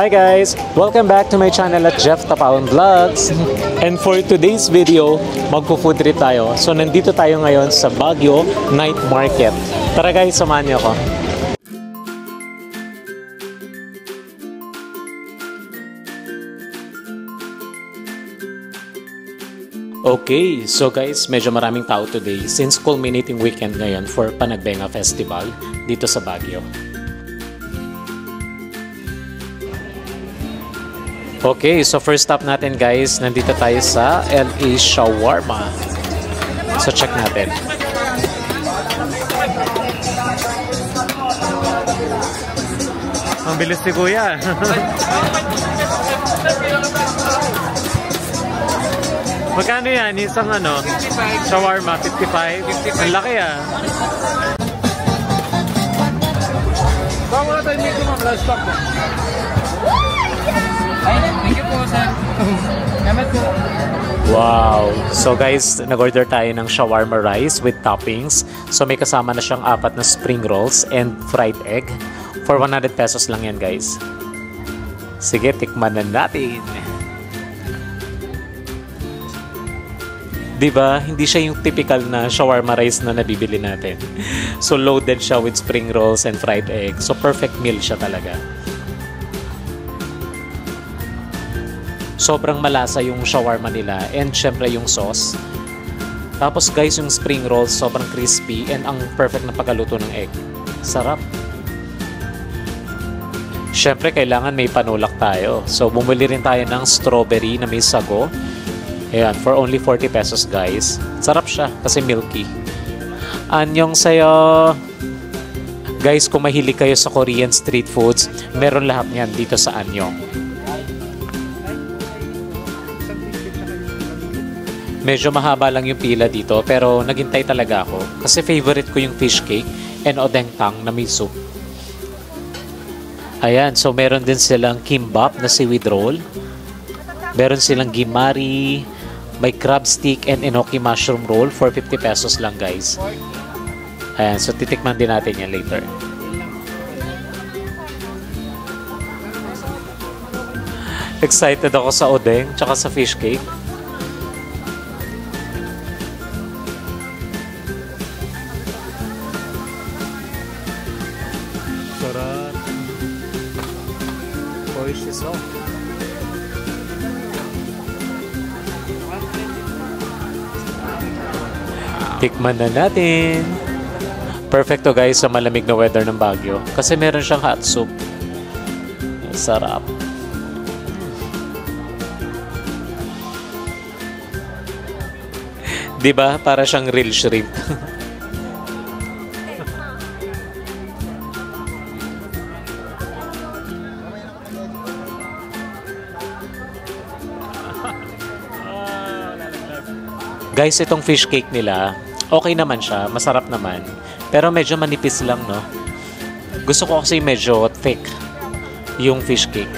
Hi guys! Welcome back to my channel at Jeff Tapaon Vlogs. And for today's video, magpo-food trip tayo. So nandito tayo ngayon sa Baguio Night Market. Tara guys, samahan niyo ako. Okay, so guys, medyo maraming tao today since culminating weekend ngayon for Panagbenga Festival dito sa Baguio. Okay, so first stop natin guys, nandito tayo sa LA Shawarma. So check natin. Ang bilis ni Kuya. Magkano yan? Isang ano? 55. Shawarma, 55? Ang laki ah. Baka wala tayo dito mga last stop po. Thank you po, sir. Wow! So guys, nag-order tayo ng shawarma rice with toppings. So may kasama na siyang 4 na spring rolls and fried egg. For 100 pesos lang yan guys. Sige, tikman na natin. Diba? Hindi siya yung typical na shawarma rice na nabibili natin. So loaded siya with spring rolls and fried egg. So perfect meal siya talaga. Sobrang malasa yung shawarma nila and syempre yung sauce. Tapos guys, yung spring rolls sobrang crispy and ang perfect na pagkaluto ng egg. Sarap. Syempre kailangan may panulak tayo. So bumili rin tayo ng strawberry na may sago. Ayan, for only 40 pesos guys. Sarap siya kasi milky. Annyeong sayo! Guys, kung mahilig kayo sa Korean street foods, meron lahat niyan dito sa Annyeong. Medyo mahaba lang yung pila dito pero naghintay talaga ako kasi favorite ko yung fish cake and odengtang na may soup. Ayan, so meron din silang kimbap na seaweed roll. Meron silang gimari, may crab stick and enoki mushroom roll for 50 pesos lang guys. Ayan, so titikman din natin yan later. Excited ako sa odeng tsaka sa fish cake. Sarap. Oishii. Tikman na natin. Perfecto guys sa malamig na weather ng Baguio. Kasi meron siyang hot soup. Sarap. Diba? Para siyang real shrimp. Guys, itong fish cake nila, okay naman siya, masarap naman. Pero medyo manipis lang, no? Gusto ko kasi medyo thick yung fish cake.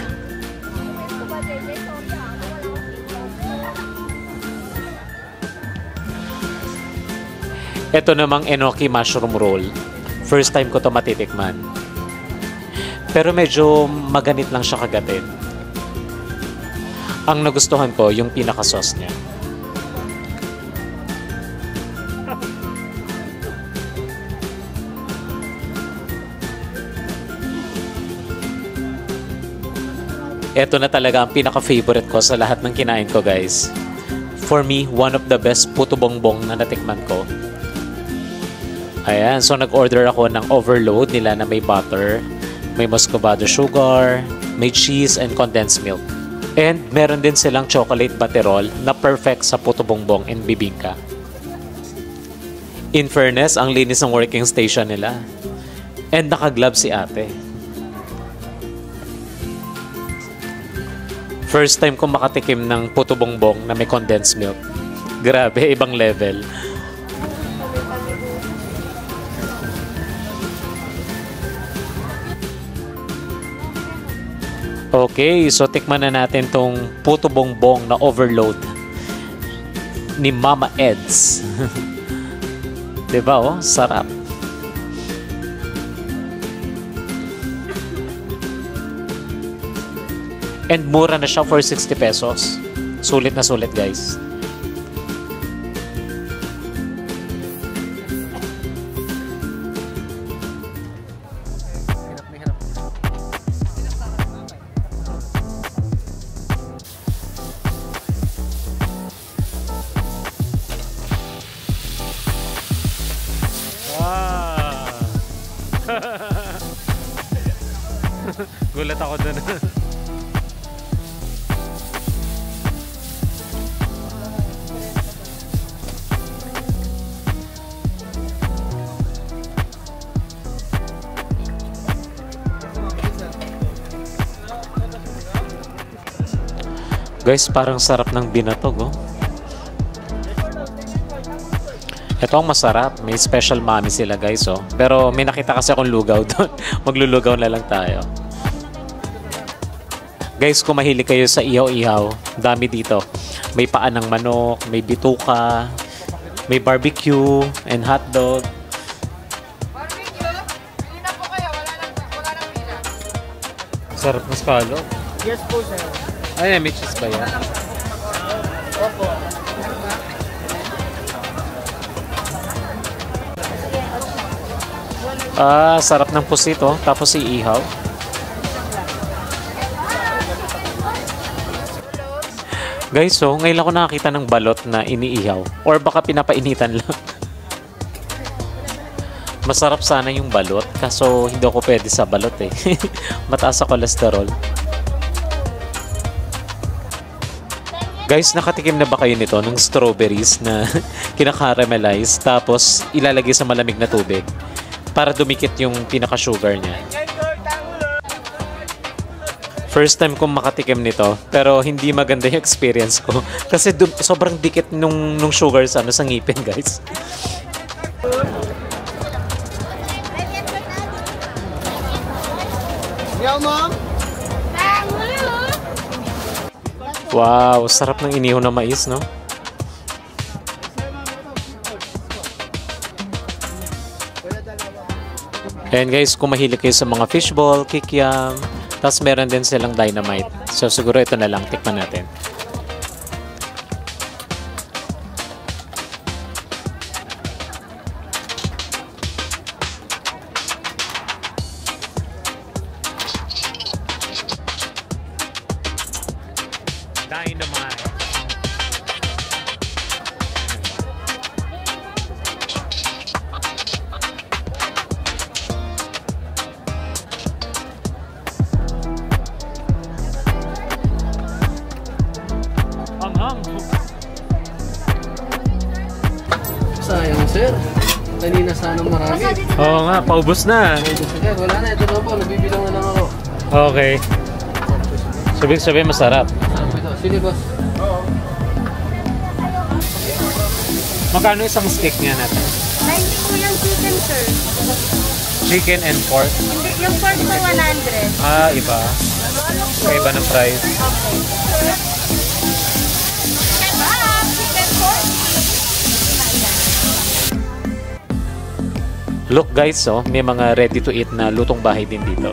Ito namang enoki mushroom roll. First time ko to matitikman. Pero medyo maganit lang siya kagatin. Ang nagustuhan ko, yung pinaka-sauce niya. Ito na talaga ang pinaka-favorite ko sa lahat ng kinain ko guys. For me, one of the best puto bongbong na natikman ko. Ayan, so nag-order ako ng overload nila na may butter, may muscovado sugar, may cheese and condensed milk. And meron din silang chocolate batterol na perfect sa puto bongbong and bibingka. In fairness, ang linis ng working station nila. And naka-glove si ate. First time ko makatikim ng puto bongbong na may condensed milk. Grabe, ibang level. Okay, so tikman na natin tong puto bongbong na overload ni Mama Ed's. Diba oh? Sarap. And mura na siya for 60 pesos. Sulit na sulit, guys. Gulat ako dun. Guys, parang sarap ng binatog, oh. Ito ang masarap. May special mami sila, guys, oh. Pero may nakita kasi akong lugaw doon. Maglulugaw na lang tayo. Guys, kung mahilig kayo sa ihaw-ihaw, dami dito. May paa ng manok, may bituka, may barbecue, and hotdog. Barbecue? Pili na po kayo. Wala nang pila. Sarap ng skalo. Yes po, sir. Ay, may cheese ba yan? Opo. Ah, sarap ng pusit, oh. Tapos iihaw. Guys, so ngayon ako nakakita ng balot na iniihaw. Or baka pinapainitan lang. Masarap sana yung balot. Kaso hindi ako pwede sa balot eh. Mataas sa cholesterol. Guys, nakatikim na ba kayo nito ng strawberries na kinakaramelize tapos ilalagay sa malamig na tubig para dumikit yung pinaka-sugar niya? First time kong makatikim nito, pero hindi maganda yung experience ko kasi sobrang dikit nung sugar sa ngipin, guys. Yo, mom. Wow, sarap ng inihaw na mais, no? And guys, kung mahilig kayo sa mga fishball, kikiam, tapos meron din silang dynamite. So siguro ito na lang, tikman natin. Dynamite. Anghang. Sayang, sir. Kanina sana marami. Oo nga, paubos na. Sir, wala na. Ito na po. Nabibilang na lang ako. Okay. Sabi masarap. Sino, boss? Magkano isang stick niya natin? 90 po yung chicken, sir. Chicken and pork? Hindi, yung pork po 100. Ah, iba. Iba ng price. Okay. Kebab, chicken pork. Look guys, oh, may mga ready to eat na lutong bahay din dito.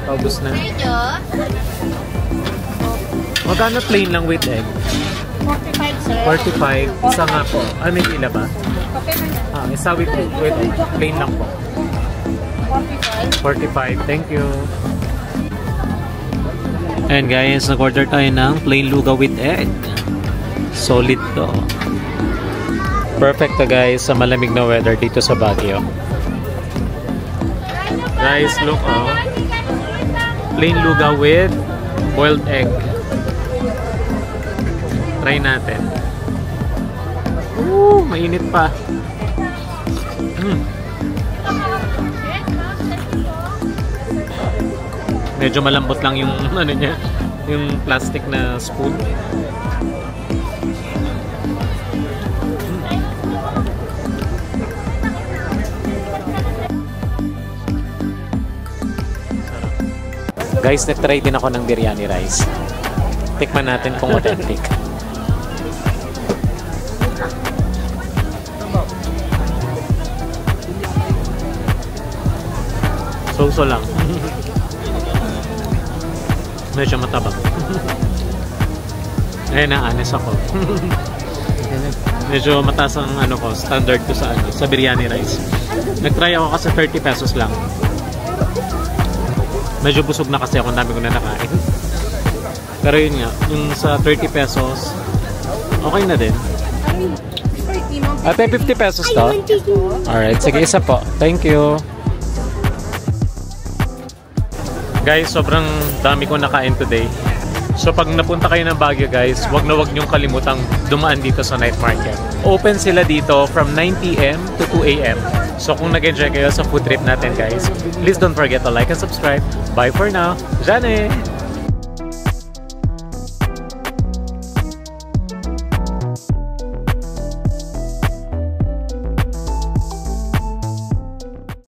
Paubos na. Medyo. Magkano plain lang with egg? 45, sir. 45. Isa nga po. Ah, may pila ba? Okay na yan. Ah, isa with plain lang po. 45. 45. Thank you. And guys, nag-order tayo ng plain lugaw with egg. Solid to. Perfect to guys sa malamig na weather dito sa Baguio. Guys, look oh. Plain lugaw with boiled egg. Try natin. Mainit pa. Medyo malambot lang yung ano niya, yung plastic na spoon. Guys, nag-try din ako ng biryani rice. Tikman natin kung authentic. So lang. Medyo matabang. Ayun na, honest ako. Medyo mataas ang ano ko, standard ko sa biryani rice. Nag-try ako kasi 30 pesos lang. Medyo busog na kasi ako, ang dami ko na nakain. Pero yun nga, yung sa 30 pesos, okay na din. Ate, 50 pesos to? Alright, sige, isa po. Thank you. Guys, sobrang dami ko nakain today. So pag napunta kayo ng Baguio guys, wag na wag niyong kalimutang dumaan dito sa night market. Open sila dito from 9 PM to 2 AM. So kung nag-enjoy kayo sa food trip natin guys, please don't forget to like and subscribe. Bye for now. Jane!